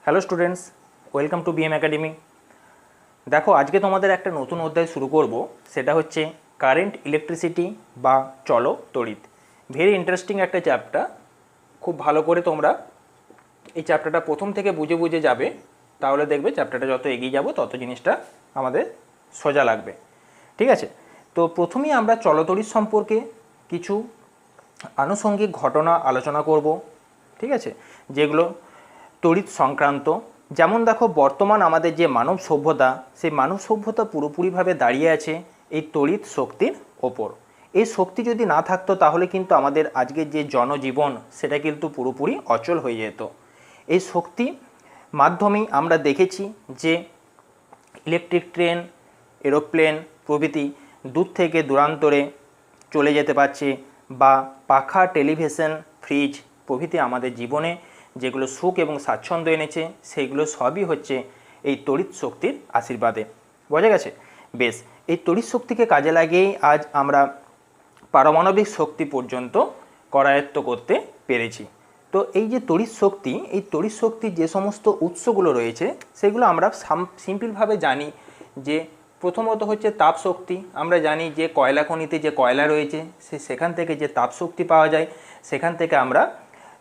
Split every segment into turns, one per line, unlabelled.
Hello students, welcome to BM academy. দেখো, আজকে তোমাদের একটা নতুন অধ্যায় শুরু করব, সেটা হচ্ছে কারেন্ট ইলেকট্রিসিটি বা চলো তড়িৎ। ভেরি ইন্টারেস্টিং একটা চ্যাপ্টার। খুব ভালো করে তোমরা এই চ্যাপ্টারটা প্রথম থেকে বুঝে বুঝে যাবে, তাহলে দেখবে চ্যাপ্টারটা যত এগিয়ে যাব তত জিনিসটা আমাদের সোজা লাগবে। ঠিক আছে, তো প্রথমেই আমরা চলতড়িৎ সম্পর্কে কিছু আনুষঙ্গিক ঘটনা আলোচনা করব। ঠিক আছে, যেগুলো তড়িৎ সংক্রান্ত। যেমন দেখো, বর্তমান আমাদের যে মানব সভ্যতা, সেই মানব সভ্যতা পুরোপুরিভাবে দাঁড়িয়ে আছে এই তড়িৎ শক্তির ওপর। এই শক্তি যদি না থাকতো তাহলে কিন্তু আমাদের আজকের যে জনজীবন সেটা কিন্তু পুরোপুরি অচল হয়ে যেত। এই শক্তি মাধ্যমেই আমরা দেখেছি যে ইলেকট্রিক ট্রেন, এরোপ্লেন প্রভৃতি দূর থেকে দূরান্তরে চলে যেতে পারছে, বা পাখা, টেলিভিশন, ফ্রিজ প্রভৃতি আমাদের জীবনে যেগুলো সুখ এবং স্বাচ্ছন্দ্য এনেছে, সেগুলো সবই হচ্ছে এই তড়িৎ শক্তির আশীর্বাদে। বোঝা গেছে? বেশ, এই তড়িৎ শক্তিকে কাজে লাগিয়েই আজ আমরা পারমাণবিক শক্তি পর্যন্ত করায়ত্ত করতে পেরেছি। তো এই যে তড়িৎ শক্তি, এই তড়িৎ শক্তির যে সমস্ত উৎসগুলো রয়েছে সেগুলো আমরা সিম্পলভাবে জানি যে প্রথমত হচ্ছে তাপ শক্তি। আমরা জানি যে কয়লা খনিতে যে কয়লা রয়েছে সেখান থেকে যে তাপ শক্তি পাওয়া যায়, সেখান থেকে আমরা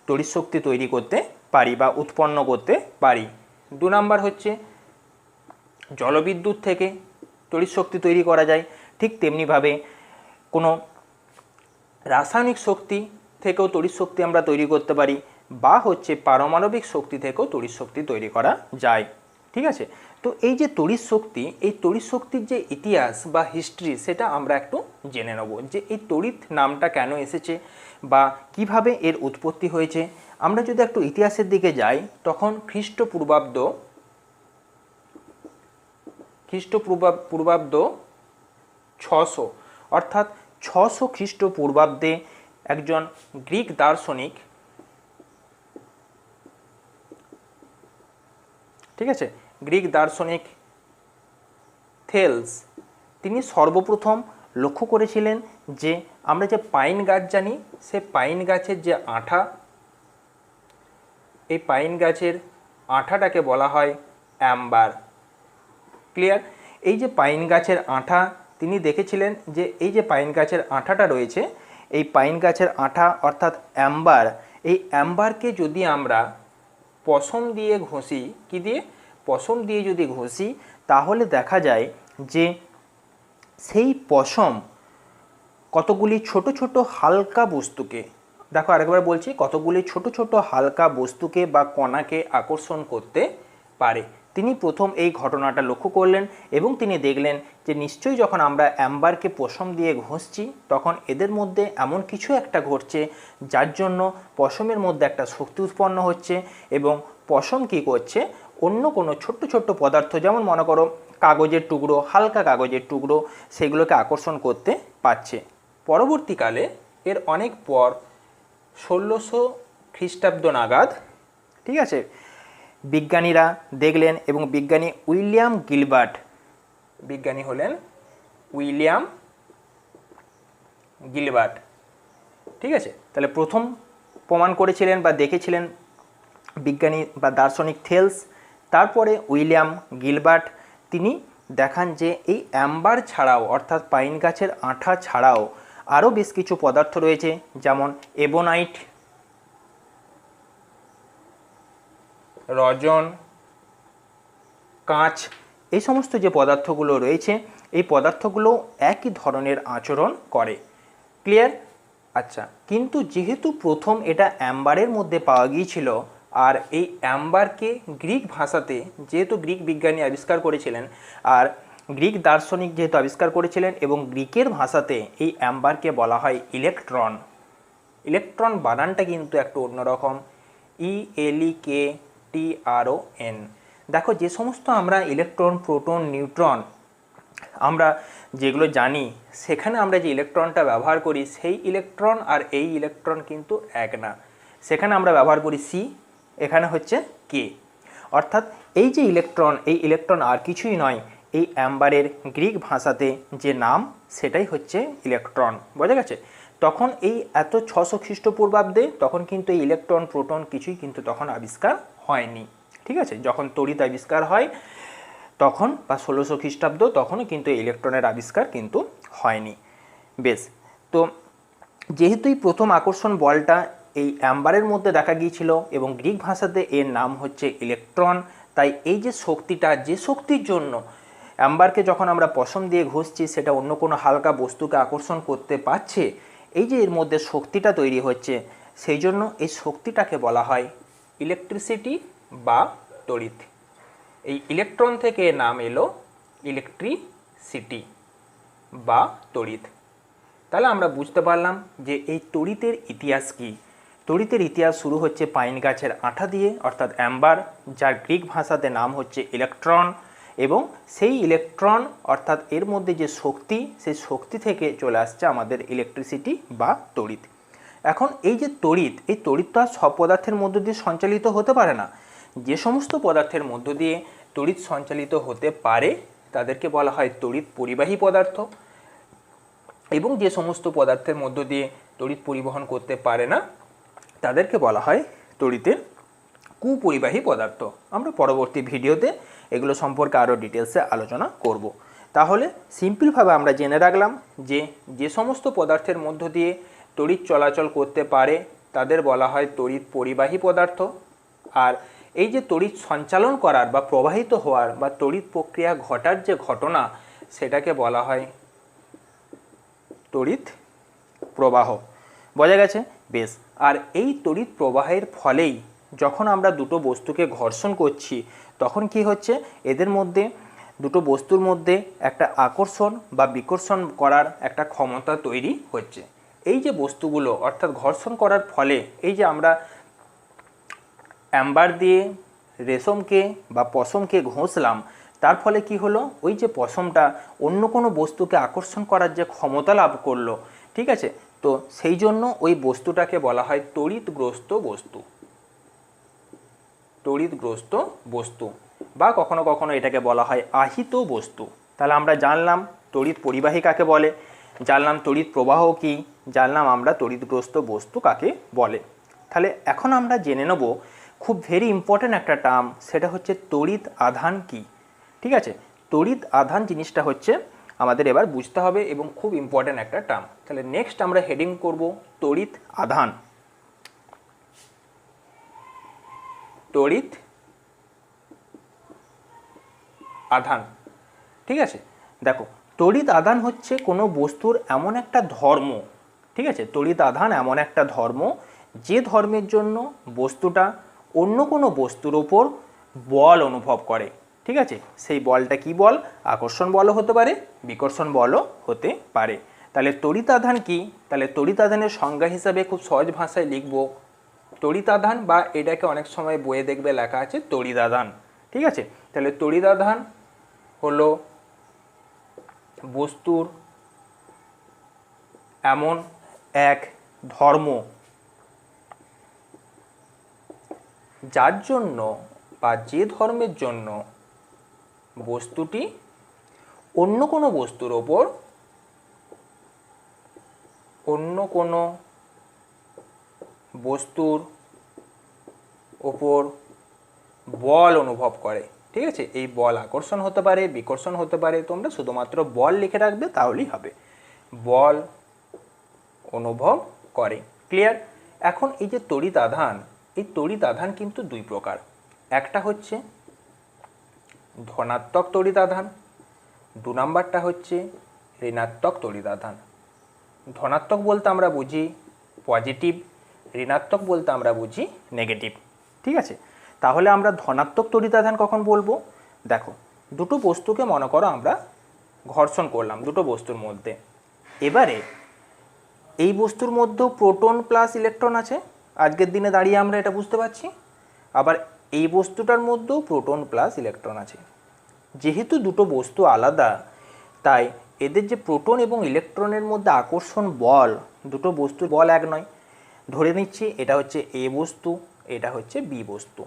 তড়িৎ শক্তি তৈরি করতে পারি বা উৎপন্ন করতে পারি। 2 নাম্বার হচ্ছে জলবিদ্যুৎ থেকে তড়িৎ শক্তি তৈরি করা যায়। ঠিক তেমনিভাবে কোনো রাসায়নিক শক্তি থেকেও তড়িৎ শক্তি আমরা তৈরি করতে পারি, বা হচ্ছে পারমাণবিক শক্তি থেকেও তড়িৎ শক্তি তৈরি করা যায়। ঠিক আছে, তো এই যে তড়িৎ শক্তি, এই তড়িৎ শক্তির যে ইতিহাস বা হিস্ট্রি সেটা আমরা একটু জেনে নেব, যে এই তড়িৎ নামটা কেন এসেছে বা কিভাবে এর উৎপত্তি হয়েছে। আমরা যদি একটু ইতিহাসের দিকে যাই, তখন খ্রিস্টপূর্বাব্দ 600, অর্থাৎ 600 খ্রিস্টপূর্বাব্দে একজন গ্রিক দার্শনিক, ঠিক আছে, গ্রিক দার্শনিক থেলস, তিনি সর্বপ্রথম লক্ষ্য করেছিলেন যে আমরা যে পাইন গাছ জানি, সে পাইন গাছের যে আঠা, এই পাইন গাছের আঠাটাকে বলা হয় অ্যাম্বার। ক্লিয়ার? এই যে পাইন গাছের আঠা, তিনি দেখেছিলেন যে এই যে পাইন গাছের আঠাটা রয়েছে, এই পাইন গাছের আঠা অর্থাৎ অ্যাম্বার, এই অ্যাম্বারকে যদি আমরা পশম দিয়ে ঘষি, কি দিয়ে? পশম দিয়ে যদি ঘষি, তাহলে দেখা যায় যে সেই পশম কতগুলি ছোট ছোট হালকা বস্তুকে, দেখো আরেকবার বলছি, কতগুলি ছোট ছোট হালকা বস্তুকে বা কণাকে আকর্ষণ করতে পারে। তিনি প্রথম এই ঘটনাটা লক্ষ্য করলেন এবং তিনি দেখলেন যে নিশ্চয়ই যখন আমরা অ্যাম্বারকে পশম দিয়ে ঘষছি, তখন এদের মধ্যে এমন কিছু একটা ঘটছে যার জন্য পশমের মধ্যে একটা শক্তি উৎপন্ন হচ্ছে, এবং পশম কী করছে, অন্য কোনো ছোট্ট ছোট্ট পদার্থ, যেমন মনে করো কাগজের টুকরো, হালকা কাগজের টুকরো, সেগুলোকে আকর্ষণ করতে পারছে। পরবর্তীকালে এর অনেক পর 1600 খ্রিস্টাব্দ নাগাদ, ঠিক আছে, বিজ্ঞানীরা দেখলেন, এবং বিজ্ঞানী উইলিয়াম গিলবার্ট, বিজ্ঞানী হলেন উইলিয়াম গিলবার্ট। ঠিক আছে, তাহলে প্রথম প্রমাণ করেছিলেন বা দেখেছিলেন বিজ্ঞানী বা দার্শনিক থেলস। তারপরে উইলিয়াম গিলবার্ট তিনি দেখান যে এই অ্যাম্বার ছাড়াও, অর্থাৎ পাইন গাছের আঠা ছাড়াও আরও বেশ কিছু পদার্থ রয়েছে, যেমন এবোনাইট, রজন, কাঁচ, এই সমস্ত যে পদার্থগুলো রয়েছে, এই পদার্থগুলো একই ধরনের আচরণ করে। ক্লিয়ার? আচ্ছা, কিন্তু যেহেতু প্রথম এটা অ্যাম্বারের মধ্যে পাওয়া গিয়েছিল, আর এই অ্যাম্বারকে গ্রিক ভাষাতে, যেহেতু গ্রিক বিজ্ঞানী আবিষ্কার করেছিলেন আর গ্রিক দার্শনিক যেহেতু আবিষ্কার করেছিলেন, এবং গ্রিকের ভাষাতে এই অ্যাম্বারকে বলা হয় ইলেকট্রন। ইলেকট্রন বানানটা কিন্তু একটু অন্যরকম, ELEKTRON। দেখো, যে সমস্ত আমরা ইলেকট্রন, প্রোটন, নিউট্রন আমরা যেগুলো জানি, সেখানে আমরা যে ইলেকট্রনটা ব্যবহার করি, সেই ইলেকট্রন আর এই ইলেকট্রন কিন্তু এক না। সেখানে আমরা ব্যবহার করি C, এখানে হচ্ছে K। অর্থাৎ এই যে ইলেকট্রন, এই ইলেকট্রন আর কিছুই নয়, এই অ্যাম্বারের গ্রিক ভাষাতে যে নাম সেটাই হচ্ছে ইলেকট্রন। বোঝা গেছে? তখন এই এত 600 খ্রিস্টপূর্বাব্দে তখন কিন্তু এই ইলেকট্রন, প্রোটন কিছুই কিন্তু তখন আবিষ্কার হয়নি। ঠিক আছে, যখন তড়িৎ আবিষ্কার হয় তখন বা 1600 খ্রিস্টাব্দ, তখনও কিন্তু ইলেকট্রনের আবিষ্কার কিন্তু হয়নি। বেশ, তো যেহেতু এই প্রথম আকর্ষণ বলটা এই অ্যাম্বারের মধ্যে দেখা গিয়েছিল এবং গ্রিক ভাষাতে এর নাম হচ্ছে ইলেকট্রন, তাই এই যে শক্তিটা, যে শক্তির জন্য অ্যাম্বারকে যখন আমরা পশম দিয়ে ঘষছি সেটা অন্য কোনো হালকা বস্তুকে আকর্ষণ করতে পারছে, এই যে এর মধ্যে শক্তিটা তৈরি হচ্ছে, সেই জন্য এই শক্তিটাকে বলা হয় ইলেকট্রিসিটি বা তড়িৎ। এই ইলেকট্রন থেকে নাম এলো ইলেকট্রিসিটি বা তড়িৎ। তাহলে আমরা বুঝতে পারলাম যে এই তড়িতের ইতিহাস কী। তড়িতের ইতিহাস শুরু হচ্ছে পাইন গাছের আঠা দিয়ে, অর্থাৎ অ্যাম্বার, যার গ্রিক ভাষাতে নাম হচ্ছে ইলেকট্রন, এবং সেই ইলেকট্রন অর্থাৎ এর মধ্যে যে শক্তি, সেই শক্তি থেকে চলে আসছে আমাদের ইলেকট্রিসিটি বা তড়িৎ। এখন এই যে তড়িৎ, এই তড়িৎ তো আর সব পদার্থের মধ্য দিয়ে সঞ্চালিত হতে পারে না। যে সমস্ত পদার্থের মধ্য দিয়ে তড়িৎ সঞ্চালিত হতে পারে তাদেরকে বলা হয় তড়িৎ পরিবাহী পদার্থ, এবং যে সমস্ত পদার্থের মধ্য দিয়ে তড়িৎ পরিবহন করতে পারে না তাদেরকে বলা হয় তড়িতের কুপরিবাহী পদার্থ। আমরা পরবর্তী ভিডিওতে এগুলো সম্পর্কে আরও ডিটেলসে আলোচনা করব। তাহলে সিম্পলভাবে আমরা জেনে রাখলাম যে যে সমস্ত পদার্থের মধ্য দিয়ে তড়িৎ চলাচল করতে পারে তাদের বলা হয় তড়িৎ পরিবাহী পদার্থ, আর এই যে তড়িৎ সঞ্চালন করার বা প্রবাহিত হওয়ার বা তড়িৎ প্রক্রিয়া ঘটার যে ঘটনা সেটাকে বলা হয় তড়িৎ প্রবাহ। বোঝা গেছে? বেশ, আর এই তড়িৎ প্রবাহের ফলেই যখন আমরা দুটো বস্তুকে ঘর্ষণ করছি তখন কি হচ্ছে, এদের মধ্যে দুটো বস্তুর মধ্যে একটা আকর্ষণ বা বিকর্ষণ করার একটা ক্ষমতা তৈরি হচ্ছে। এই যে বস্তুগুলো অর্থাৎ ঘর্ষণ করার ফলে এই যে আমরা অ্যাম্বার দিয়ে রেশমকে বা পশমকে ঘষলাম, তার ফলে কি হলো, ওই যে পশমটা অন্য কোনো বস্তুকে আকর্ষণ করার যে ক্ষমতা লাভ করলো, ঠিক আছে, তো সেই জন্য ওই বস্তুটাকে বলা হয় তড়িৎগ্রস্ত বস্তু। তড়িৎগ্রস্ত বস্তু বা কখনো কখনো এটাকে বলা হয় আহিত বস্তু। তাহলে আমরা জানলাম তড়িৎ পরিবাহী কাকে বলে, জানলাম তড়িৎ প্রবাহ কি, জানলাম আমরা তড়িৎগ্রস্ত বস্তু কাকে বলে। তাহলে এখন আমরা জেনে নেব খুব ভেরি ইম্পর্ট্যান্ট একটা টার্ম, সেটা হচ্ছে তড়িৎ আধান কি। ঠিক আছে, তড়িৎ আধান জিনিসটা হচ্ছে আমাদের এবার বুঝতে হবে এবং খুব ইম্পর্ট্যান্ট একটা টার্ম। তাহলে নেক্সট আমরা হেডিং করব তড়িৎ আধান। তড়িৎ আধান, ঠিক আছে। দেখো, তড়িৎ আধান হচ্ছে কোনো বস্তুর এমন একটা ধর্ম, ঠিক আছে, তড়িৎ আধান এমন একটা ধর্ম যে ধর্মের জন্য বস্তুটা অন্য কোনো বস্তুর ওপর বল অনুভব করে। ঠিক আছে, সেই বলটা কি বল, আকর্ষণ বলও হতে পারে, বিকর্ষণ বলও হতে পারে। তাহলে তড়িৎ আধান কি, তাহলে তড়িৎ আধানের সংজ্ঞা হিসাবে খুব সহজ ভাষায় লিখব তড়িৎ আধান, বা এটাকে অনেক সময় বইয়ে দেখবে লেখা আছে তড়িৎ আধান। ঠিক আছে, তাহলে তড়িৎ আধান হলো বস্তুর এমন এক ধর্ম যার জন্য বা যে ধর্মের জন্য বস্তুটি অন্য কোনো বস্তুর ওপর বল অনুভব করে। ঠিক আছে, এই বল আকর্ষণ হতে পারে, বিকর্ষণ হতে পারে, তোমরা শুধুমাত্র বল লিখে রাখবে তাহলেই হবে, বল অনুভব করে। ক্লিয়ার? এখন এই যে তড়িৎ আধান, এই তড়িৎ আধান কিন্তু দুই প্রকার। একটা হচ্ছে ধনাত্মক তড়িৎ আধান, দু নাম্বারটা হচ্ছে ঋণাত্মক তড়িৎ আধান। ধনাত্মক বলতে আমরা বুঝি পজিটিভ, ঋণাত্মক বলতে আমরা বুঝি নেগেটিভ। ঠিক আছে, তাহলে আমরা ধনাত্মক তড়িৎ আধান কখন বলবো? দেখো, দুটো বস্তুকে মনে করো আমরা ঘর্ষণ করলাম দুটো বস্তুর মধ্যে, এবারে এই বস্তুর মধ্যেও প্রোটন প্লাস ইলেকট্রন আছে, আজকের দিনে দাঁড়িয়ে আমরা এটা বুঝতে পারছি, আবার এই বস্তুটার মধ্যেও প্রোটন প্লাস ইলেকট্রন আছে। যেহেতু দুটো বস্তু আলাদা, তাই এদের যে প্রোটন এবং ইলেকট্রনের মধ্যে আকর্ষণ বল, দুটো বস্তুর বল এক নয়। ধরে নিচ্ছি এটা হচ্ছে এ বস্তু, এটা হচ্ছে বি বস্তু।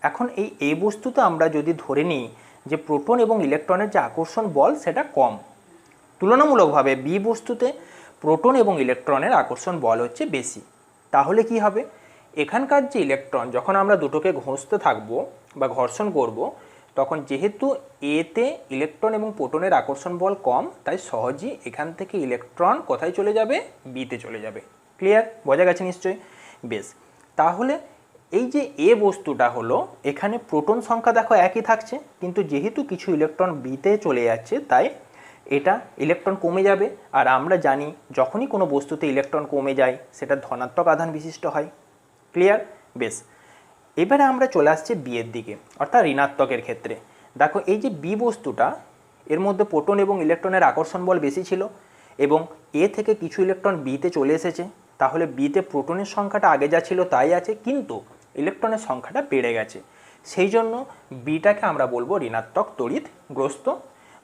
এখন এই এ বস্তুতে আমরা যদি ধরে নিই যে প্রোটন এবং ইলেকট্রনের যে আকর্ষণ বল সেটা কম, তুলনামূলকভাবে বি বস্তুতে প্রোটন এবং ইলেকট্রনের আকর্ষণ বল হচ্ছে বেশি, তাহলে কি হবে, এখানকার যে ইলেকট্রন যখন আমরা দুটোকে ঘষতে থাকবো বা ঘর্ষণ করব, তখন যেহেতু এতে ইলেকট্রন এবং প্রোটনের আকর্ষণ বল কম, তাই সহজেই এখান থেকে ইলেকট্রন কোথায় চলে যাবে, বিতে চলে যাবে। ক্লিয়ার? বোঝা গেছে নিশ্চয়ই? বেশ, তাহলে এই যে এ বস্তুটা হলো, এখানে প্রোটন সংখ্যা দেখো একই থাকছে, কিন্তু যেহেতু কিছু ইলেকট্রন বিতে চলে যাচ্ছে, তাই এটা ইলেকট্রন কমে যাবে। আর আমরা জানি যখনই কোনো বস্তুতে ইলেকট্রন কমে যায় সেটা ধনাত্মক আধান বিশিষ্ট হয়। ক্লিয়ার? বেশ, এবারে আমরা চলে আসছি বি এর দিকে, অর্থাৎ ঋণাত্মকের ক্ষেত্রে। দেখো এই যে বি বস্তুটা, এর মধ্যে প্রোটন এবং ইলেকট্রনের আকর্ষণ বল বেশি ছিল এবং এ থেকে কিছু ইলেকট্রন বিতে চলে এসেছে, তাহলে বিতে প্রোটনের সংখ্যাটা আগে যা ছিল তাই আছে, কিন্তু ইলেকট্রনের সংখ্যাটা বেড়ে গেছে। সেই জন্য বিটাকে আমরা বলবো ঋণাত্মক তড়িৎগ্রস্ত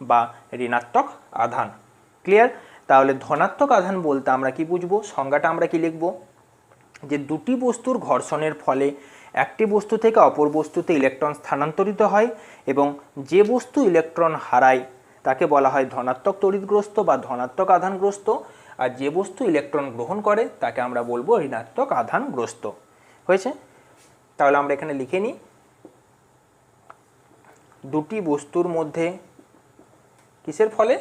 বা ঋণাত্মক আধান। ক্লিয়ার? তাহলে ধনাত্মক আধান বলতে আমরা কি বুঝবো, সংজ্ঞাটা আমরা কি লিখব, যে দুটি বস্তুর ঘর্ষণের ফলে একটি বস্তু থেকে অপর বস্তুতে ইলেকট্রন স্থানান্তরিত হয় এবং যে বস্তু ইলেকট্রন হারায় তাকে বলা হয় ধনাত্মক তড়িৎগ্রস্ত বা ধনাত্মক আধানগ্রস্ত, আর যে বস্তু ইলেকট্রন গ্রহণ করে তাকে আমরা বলবো ঋণাত্মক আধানগ্রস্ত। হয়েছে? তাহলে আমরা এখানে লিখে নিই, দুটি বস্তুর মধ্যে কিসের ফলে,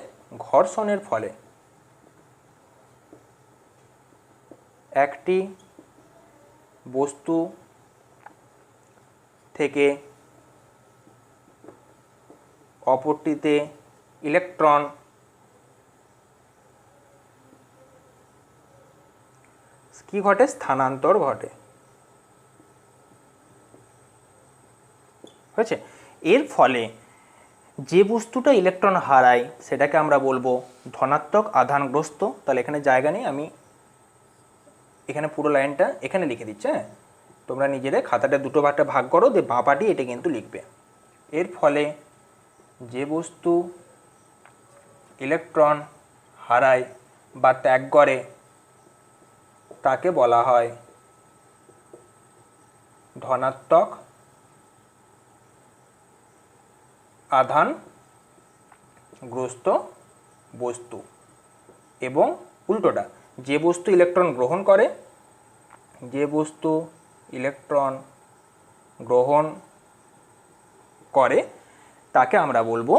ঘর্ষণের ফলে একটি বস্তু থেকে অপরটিতে ইলেকট্রন কি ঘটে, স্থানান্তর ঘটে। হয়েছে? এর ফলে যে বস্তুটা ইলেকট্রন হারায় সেটাকে আমরা বলবো ধনাত্মক আধানগ্রস্ত। তাহলে এখানে জায়গা নেই, আমি এখানে পুরো লাইনটা এখানে লিখে দিচ্ছি। হ্যাঁ, তোমরা নিজেদের খাতাটা দুটো ভাগে ভাগ করো, দিয়ে বাঁ পাটি এটা কিন্তু লিখবে। এর ফলে যে বস্তু ইলেকট্রন হারায় বা ত্যাগ করে তাকে বলা হয় ধনাত্মক আধানগ্রস্ত বস্তু। এবং উল্টোটা, যে বস্তু ইলেকট্রন গ্রহণ করে, যে বস্তু ইলেকট্রন গ্রহণ করে তাকে আমরা বলবো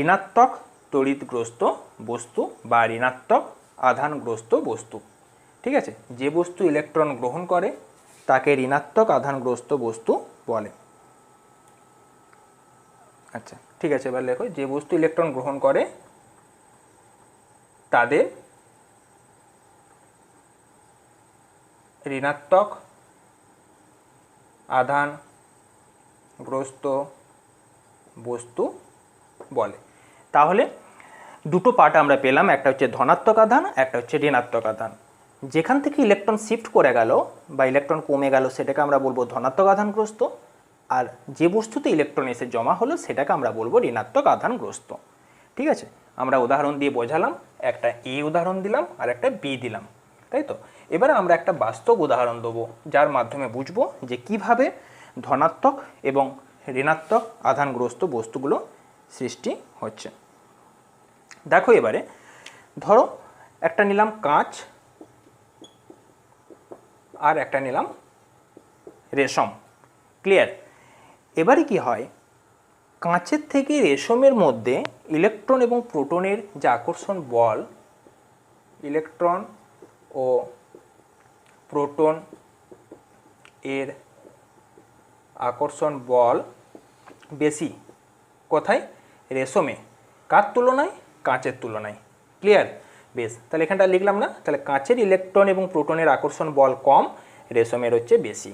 ঋণাত্মক তড়িৎগ্রস্ত বস্তু বা ঋণাত্মক আধানগ্রস্ত বস্তু। ঠিক আছে? যে বস্তু ইলেকট্রন গ্রহণ করে তাকে ঋণাত্মক আধানগ্রস্ত বস্তু বলে। আচ্ছা, ঠিক আছে, এবার লেখো, যে বস্তু ইলেকট্রন গ্রহণ করে তাদের ঋণাত্মক আধানগ্রস্ত বস্তু বলে। তাহলে দুটো পার্ট আমরা পেলাম, একটা হচ্ছে ধনাত্মক আধান, একটা হচ্ছে ঋণাত্মক আধান। যেখান থেকে ইলেকট্রন শিফট করে গেল বা ইলেকট্রন কমে গেল সেটাকে আমরা বলবো ধনাত্মক আধানগ্রস্ত, আর যে বস্তুতে ইলেকট্রন এসে জমা হলো সেটাকে আমরা বলবো ঋণাত্মক আধানগ্রস্ত। ঠিক আছে? আমরা উদাহরণ দিয়ে বোঝালাম, একটা এ উদাহরণ দিলাম আর একটা বি দিলাম, তাই তো? এবারে আমরা একটা বাস্তব উদাহরণ দেবো যার মাধ্যমে বুঝবো যে কিভাবে ধনাত্মক এবং ঋণাত্মক আধানগ্রস্ত বস্তুগুলো সৃষ্টি হচ্ছে। দেখো এবারে ধরো একটা নিলাম কাঁচ আর একটা নিলাম রেশম। ক্লিয়ার? এবারে কি হয়, কাঁচের থেকে রেশমের মধ্যে ইলেকট্রন এবং প্রোটনের যে আকর্ষণ বল, ইলেকট্রন ও প্রোটন এর আকর্ষণ বল বেশি কোথায়, রেশমে। কার তুলনায়, কাঁচের তুলনায়। ক্লিয়ার? বেশ, তাহলে এখানটা লিখলাম না, তাহলে কাঁচের ইলেকট্রন এবং প্রোটনের আকর্ষণ বল কম, রেশমের হচ্ছে বেশি।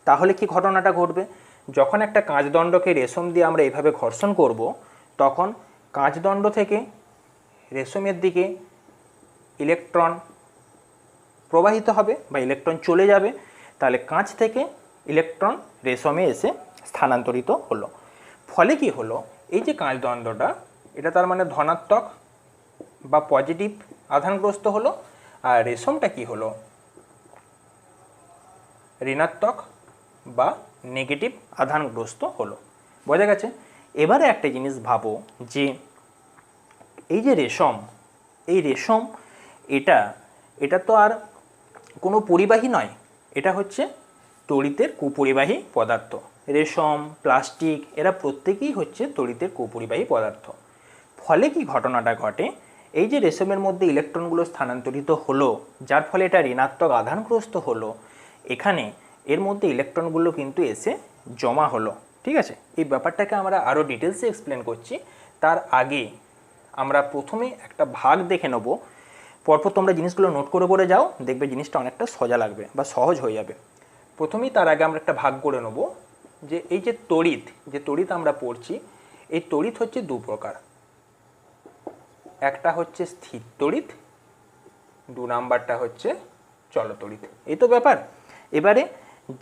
তাহলে কি ঘটনাটা ঘটবে, যখন একটা কাঁচদণ্ডকে রেশম দিয়ে আমরা এভাবে ঘর্ষণ করব, তখন কাঁচদণ্ড থেকে রেশমের দিকে ইলেকট্রন প্রবাহিত হবে বা ইলেকট্রন চলে যাবে। তাহলে কাঁচ থেকে ইলেকট্রন রেশমে এসে স্থানান্তরিত হলো। ফলে কি হলো, এই যে কাঁচদণ্ডটা, এটা তার মানে ধনাত্মক বা পজিটিভ আধানগ্রস্ত হলো, আর রেশমটা কি হলো, ঋণাত্মক বা নেগেটিভ আধানগ্রস্ত হলো। বোঝা গেছে? এবারে একটা জিনিস ভাবো, যে এই যে রেশম, এই রেশম এটা তো আর কোনো পরিবাহী নয়, এটা হচ্ছে তড়িতের কুপরিবাহী পদার্থ। রেশম, প্লাস্টিক এরা প্রত্যেকেই হচ্ছে তড়িতের কুপরিবাহী পদার্থ। ফলে কি ঘটনাটা ঘটে, এই যে রেশমের মধ্যে ইলেকট্রনগুলো স্থানান্তরিত হলো, যার ফলে এটা ঋণাত্মক আধানগ্রস্ত হলো, এখানে এর মধ্যে ইলেকট্রনগুলো কিন্তু এসে জমা হলো। ঠিক আছে, এই ব্যাপারটাকে আমরা আরও ডিটেলসে এক্সপ্লেন করছি। তার আগে আমরা প্রথমে একটা ভাগ দেখে নেব। পরপর তোমরা জিনিসগুলো নোট করে করে যাও, দেখবে জিনিসটা অনেকটা সোজা লাগবে বা সহজ হয়ে যাবে। প্রথমেই তার আগে আমরা একটা ভাগ করে নেব যে এই যে তড়িৎ আমরা পড়ছি, এই তড়িৎ হচ্ছে দু প্রকার। একটা হচ্ছে স্থির তড়িৎ, 2 নাম্বারটা হচ্ছে চলতড়িৎ। এই তো ব্যাপার। এবারে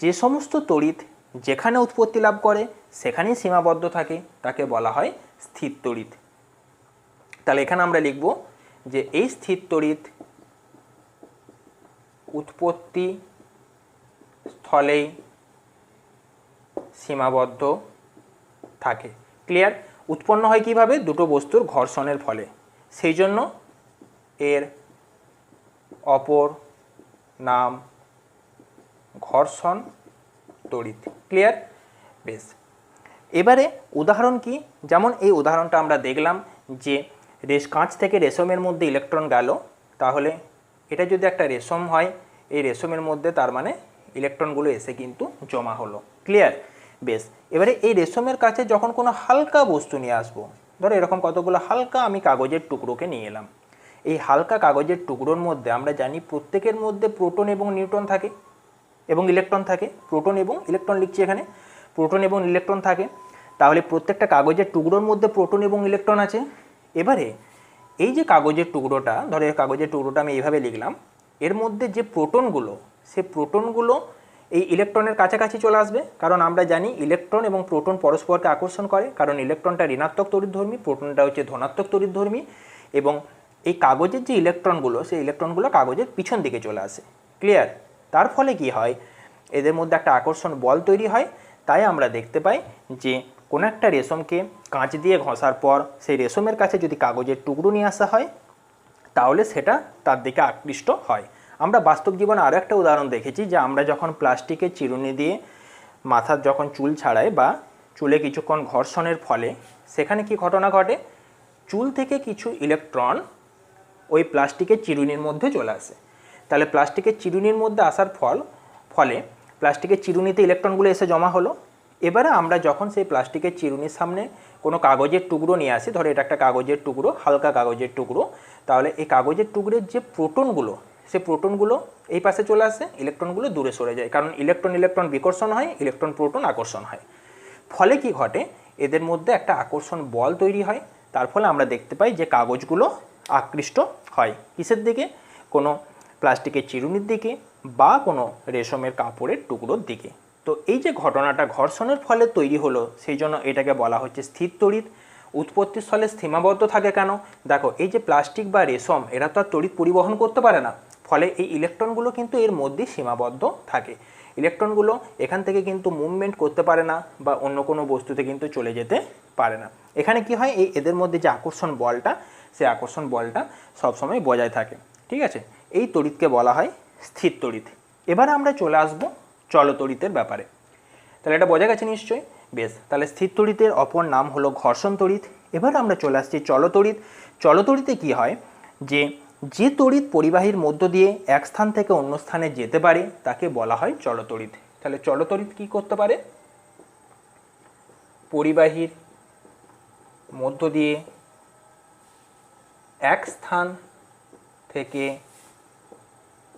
যে সমস্ত তড়িৎ যেখানে উৎপত্তি লাভ করে সেখানেই সীমাবদ্ধ থাকে তাকে বলা হয় স্থির তড়িৎ। তাহলে এখানে আমরা লিখব যে এই স্থির তড়িৎ উৎপত্তি স্থলেই সীমাবদ্ধ থাকে। ক্লিয়ার? উৎপন্ন হয় কিভাবে? দুটো বস্তুর ঘর্ষণের ফলে। সেই জন্য এর অপর নাম ঘর্ষণ তড়িৎ। ক্লিয়ার? বেশ, এবারে উদাহরণ কি? যেমন এই উদাহরণটা আমরা দেখলাম যে কাঁচ থেকে রেশমের মধ্যে ইলেকট্রন গেল, তাহলে এটা যদি একটা রেশম হয়, এই রেশমের মধ্যে তার মানে ইলেকট্রনগুলো এসে কিন্তু জমা হলো। ক্লিয়ার? বেশ, এবারে এই রেশমের কাছে যখন কোনো হালকা বস্তু নিয়ে আসবো, ধরো এরকম কতগুলো হালকা আমি কাগজের টুকরোকে নিয়ে এলাম। এই হালকা কাগজের টুকরোর মধ্যে আমরা জানি প্রত্যেকের মধ্যে প্রোটন এবং নিউট্রন থাকে এবং ইলেকট্রন থাকে। প্রোটন এবং ইলেকট্রন লিখছি এখানে, প্রোটন এবং ইলেকট্রন থাকে। তাহলে প্রত্যেকটা কাগজের টুকরোর মধ্যে প্রোটন এবং ইলেকট্রন আছে। এবারে এই যে কাগজের টুকরোটা, ধরো এই কাগজের টুকরোটা আমি এইভাবে লিখলাম, এর মধ্যে যে প্রোটনগুলো, সে প্রোটনগুলো এই ইলেকট্রনের কাছাকাছি চলে আসবে, কারণ আমরা জানি ইলেকট্রন এবং প্রোটন পরস্পরকে আকর্ষণ করে, কারণ ইলেকট্রনটা ঋণাত্মক তড়িৎধর্মী, প্রোটনটা হচ্ছে ধনাত্মক তড়িৎধর্মী। এবং এই কাগজের যে ইলেকট্রনগুলো, সেই ইলেকট্রনগুলো কাগজের পিছন দিকে চলে আসে। ক্লিয়ার? তার ফলে কি হয়, এদের মধ্যে একটা আকর্ষণ বল তৈরি হয়। তাই আমরা দেখতে পাই যে কোনো একটা রেশমকে কাঁচ দিয়ে ঘষার পর সেই রেশমের কাছে যদি কাগজের টুকরো নিয়ে আসা হয়, তাহলে সেটা তার দিকে আকৃষ্ট হয়। আমরা বাস্তব জীবনে আরও একটা উদাহরণ দেখেছি যে আমরা যখন প্লাস্টিকের চিরুনি দিয়ে মাথার যখন চুল ছাড়াই বা চুলে কিছুক্ষণ ঘর্ষণের ফলে সেখানে কি ঘটনা ঘটে, চুল থেকে কিছু ইলেকট্রন ওই প্লাস্টিকের চিরুনির মধ্যে চলে আসে। তাহলে প্লাস্টিকের চিরুনির মধ্যে আসার ফলে প্লাস্টিকের চিরুনিতে ইলেকট্রনগুলো এসে জমা হলো। এবারে আমরা যখন সেই প্লাস্টিকের চিরুনির সামনে কোনো কাগজের টুকরো নিয়ে আসি, ধরো এটা একটা কাগজের টুকরো, হালকা কাগজের টুকরো, তাহলে এই কাগজের টুকরের যে প্রোটনগুলো, সে প্রোটনগুলো এই পাশে চলে আসে, ইলেকট্রনগুলো দূরে সরে যায়, কারণ ইলেকট্রন বিকর্ষণ হয়, ইলেকট্রন প্রোটন আকর্ষণ হয়। ফলে কি ঘটে, এদের মধ্যে একটা আকর্ষণ বল তৈরি হয়। তার ফলে আমরা দেখতে পাই যে কাগজগুলো আকৃষ্ট হয় কিসের দিকে, কোনো প্লাস্টিকের চিরুনির দিকে বা কোনো রেশমের কাপড়ের টুকরোর দিকে। তো এই যে ঘটনাটা ঘর্ষণের ফলে তৈরি হলো, সেই জন্য এটাকে বলা হচ্ছে স্থির তড়িৎ। উৎপত্তির স্থলে সীমাবদ্ধ থাকে কেন? দেখো, এই যে প্লাস্টিক বা রেশম, এরা তো আর তড়িৎ পরিবহন করতে পারে না, ফলে এই ইলেকট্রনগুলো কিন্তু এর মধ্যে সীমাবদ্ধ থাকে। ইলেকট্রনগুলো এখান থেকে কিন্তু মুভমেন্ট করতে পারে না বা অন্য কোনো বস্তুতে কিন্তু চলে যেতে পারে না। এখানে কি হয়, এই এদের মধ্যে যে আকর্ষণ বলটা, সেই আকর্ষণ বলটা সবসময় বজায় থাকে। ঠিক আছে, এই তড়িৎকে বলা হয় স্থির তড়িৎ। এবারে আমরা চলে আসব চলতড়িতের ব্যাপারে। তাহলে এটা বোঝা গেছে নিশ্চয়ই? বেশ, তাহলে স্থির তড়িতের অপর নাম হলো ঘর্ষণ তড়িৎ। এবার আমরা চলে আসছি চলতড়িৎ। চলতড়িতে কি হয়, যে তড়িৎ পরিবাহীর মধ্য দিয়ে এক স্থান থেকে অন্য স্থানে যেতে পারে তাকে বলা হয় চলতড়িৎ। তাহলে চলতড়িৎ কি করতে পারে, পরিবাহীর মধ্য দিয়ে এক স্থান থেকে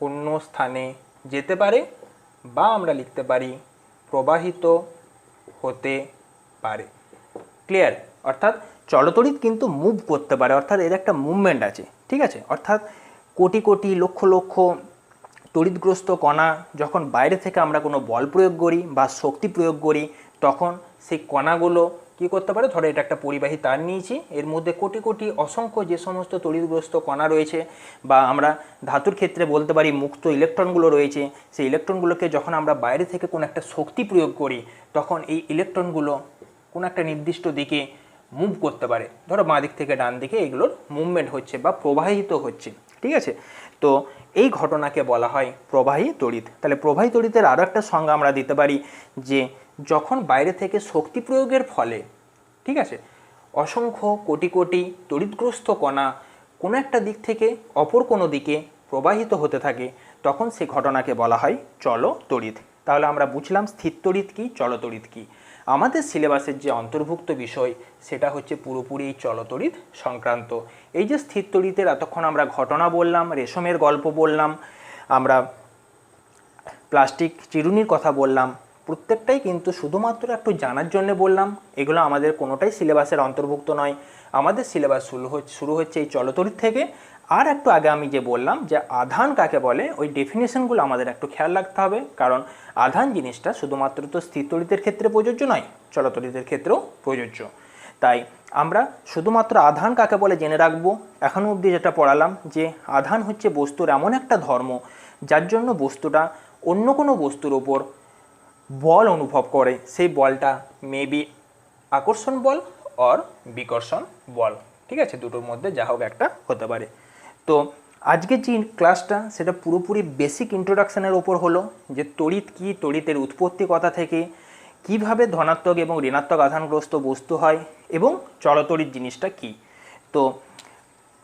অন্য স্থানে যেতে পারে, বা আমরা লিখতে পারি প্রবাহিত হতে পারে। ক্লিয়ার? অর্থাৎ চলতড়িৎ কিন্তু মুভ করতে পারে, অর্থাৎ এর একটা মুভমেন্ট আছে। ঠিক আছে, অর্থাৎ কোটি কোটি লক্ষ লক্ষ তড়িৎগ্রস্ত কণা যখন বাইরে থেকে আমরা কোনো বল প্রয়োগ করি বা শক্তি প্রয়োগ করি, তখন সেই কণাগুলো কী করতে পারে, ধরো এটা একটা পরিবাহী তার নিয়েছি, এর মধ্যে কোটি কোটি অসংখ্য যে সমস্ত তড়িৎগ্রস্ত কণা রয়েছে, বা আমরা ধাতুর ক্ষেত্রে বলতে পারি মুক্ত ইলেকট্রনগুলো রয়েছে, সেই ইলেকট্রনগুলোকে যখন আমরা বাইরে থেকে কোনো একটা শক্তি প্রয়োগ করি, তখন এই ইলেকট্রনগুলো কোনো একটা নির্দিষ্ট দিকে মুভ করতে পারে। ধরো বাঁ দিক থেকে ডান দিকে এগুলোর মুভমেন্ট হচ্ছে বা প্রবাহিত হচ্ছে। ঠিক আছে, তো এই ঘটনাকে বলা হয় প্রবাহী তড়িৎ। তাহলে প্রবাহী তড়িতের আরও একটা সংজ্ঞা আমরা দিতে পারি যে যখন বাইরে থেকে শক্তি প্রয়োগের ফলে, ঠিক আছে, অসংখ্য কোটি কোটি তড়িৎগ্রস্ত কণা কোনো একটা দিক থেকে অপর কোনো দিকে প্রবাহিত হতে থাকে, তখন সে ঘটনাকে বলা হয় চলতড়িৎ। তাহলে আমরা বুঝলাম স্থির তড়িৎ কী, চলতড়িৎ কী। আমাদের সিলেবাসের যে অন্তর্ভুক্ত বিষয় সেটা হচ্ছে পুরোপুরি চলতড়িৎ সংক্রান্ত। এই যে স্থির তড়িতের এতক্ষণ আমরা ঘটনা বললাম, রেশমের গল্প বললাম, আমরা প্লাস্টিক চিরুনির কথা বললাম, প্রত্যেকটাই কিন্তু শুধুমাত্র একটু জানার জন্য বললাম। এগুলো আমাদের কোনোটাই সিলেবাসের অন্তর্ভুক্ত নয়। আমাদের সিলেবাস শুরু হচ্ছে এই চলতড়িৎ থেকে। আর একটু আগে আমি যে বললাম যে আধান কাকে বলে, ওই ডেফিনেশনগুলো আমাদের একটু খেয়াল রাখতে হবে, কারণ আধান জিনিসটা শুধুমাত্র তো স্থির তড়িতের ক্ষেত্রে প্রযোজ্য নয়, চলতড়িতের ক্ষেত্রেও প্রযোজ্য। তাই আমরা শুধুমাত্র আধান কাকে বলে জেনে রাখবো। এখনও অবধি যেটা পড়ালাম যে আধান হচ্ছে বস্তুর এমন একটা ধর্ম যার জন্য বস্তুটা অন্য কোনো বস্তুর ওপর বল অনুভব করে। সেই বলটা মেবি আকর্ষণ বল অর বিকর্ষণ বল, ঠিক আছে, দুটোর মধ্যে যা হোক একটা হতে পারে। তো আজকের যে ক্লাসটা সেটা পুরোপুরি বেসিক ইন্ট্রোডাকশানের ওপর হলো, যে তড়িৎ কী, তড়িতের উৎপত্তি কথা থেকে কিভাবে ধনাত্মক এবং ঋণাত্মক আধানগ্রস্ত বস্তু হয় এবং চলতড়িৎ জিনিসটা কী। তো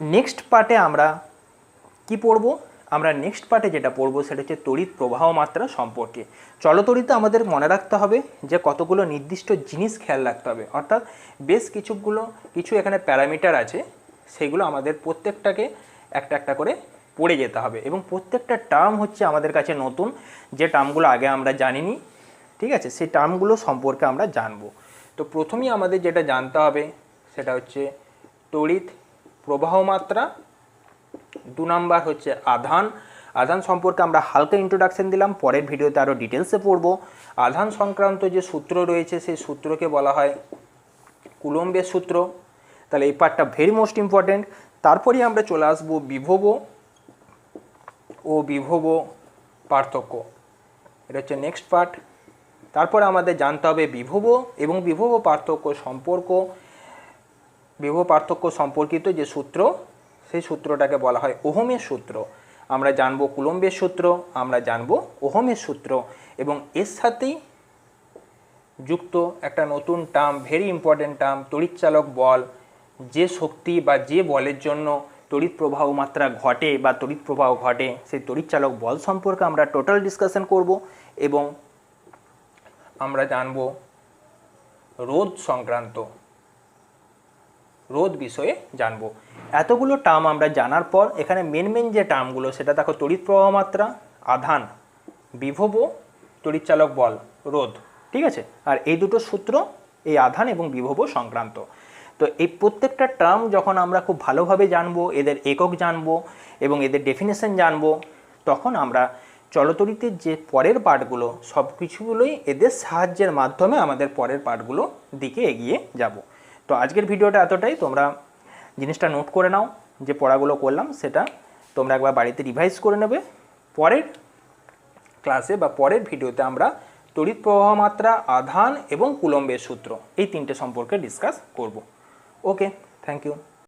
নেক্সট পার্টে আমরা কি পড়ব? আমরা নেক্সট পার্টে যেটা পড়ব সেটা হচ্ছে তড়িৎ প্রবাহ মাত্রা সম্পর্কে। চলতড়িতে আমাদের মনে রাখতে হবে যে কতগুলো নির্দিষ্ট জিনিস খেয়াল রাখতে হবে, অর্থাৎ বেশ কিছু এখানে প্যারামিটার আছে, সেগুলো আমাদের প্রত্যেকটাকে একটা একটা করে পড়ে যেতে হবে। এবং প্রত্যেকটা টার্ম হচ্ছে আমাদের কাছে নতুন, যে টার্মগুলো আগে আমরা জানিনি, ঠিক আছে, সেই টার্মগুলো সম্পর্কে আমরা জানব। তো প্রথমেই আমাদের যেটা জানতে হবে সেটা হচ্ছে তড়িৎ প্রবাহ মাত্রা। 2 নাম্বার হচ্ছে আধান। আধান সম্পর্কে আমরা হালকা ইন্ট্রোডাকশন দিলাম, পরের ভিডিওতে আরও ডিটেলসে পড়ব। আধান সংক্রান্ত যে সূত্র রয়েছে সেই সূত্রকে বলা হয় কুলম্বের সূত্র। তাহলে এই পার্টটা ভেরি মোস্ট ইম্পর্টেন্ট। তারপরেই আমরা চলে আসবো বিভব ও বিভব পার্থক্য, এটা হচ্ছে নেক্সট পার্ট। তারপরে আমাদের জানতে হবে বিভব এবং বিভব পার্থক্য সম্পর্ক। বিভব পার্থক্য সম্পর্কিত যে সূত্র, সেই সূত্রটাকে বলা হয় ওহমের সূত্র। আমরা জানবো কুলম্বের সূত্র, আমরা জানবো ওহমের সূত্র, এবং এর সাথেই যুক্ত একটা নতুন টার্ম, ভেরি ইম্পর্টেন্ট টার্ম, তড়িৎচালক বল। যে শক্তি বা যে বলের জন্য তড়িৎ প্রবাহ মাত্রা ঘটে বা তড়িৎ প্রবাহ ঘটে, সেই তড়িৎচালক বল সম্পর্কে আমরা টোটাল ডিসকাশন করব। এবং আমরা জানব রোধ সংক্রান্ত, রোধ বিষয়ে জানব। এতগুলো টার্ম আমরা জানার পর এখানে মেন যে টার্মগুলো সেটা দেখো, তড়িৎ প্রবাহ মাত্রা, আধান, বিভব, তড়িৎচালক বল, রোধ, ঠিক আছে। আর এই দুটো সূত্র এই আধান এবং বিভব সংক্রান্ত। তো এই প্রত্যেকটা টার্ম যখন আমরা খুব ভালোভাবে জানবো, এদের একক জানবো এবং এদের ডেফিনেশন জানবো, তখন আমরা চলতড়িতের যে পরের পার্টগুলো সব কিছুগুলোই এদের সাহায্যের মাধ্যমে আমাদের পরের পার্টগুলো দিকে এগিয়ে যাব। তো আজকের ভিডিওটা এতটাই। তোমরা জিনিসটা নোট করে নাও, যে পড়াগুলো করলাম সেটা তোমরা একবার বাড়িতে রিভাইজ করে নেবে। পরের ক্লাসে বা পরের ভিডিওতে আমরা তড়িৎ প্রবাহ মাত্রা, আধান এবং কুলম্বের সূত্র, এই তিনটে সম্পর্কে ডিসকাস করব। ওকে, থ্যাংক ইউ।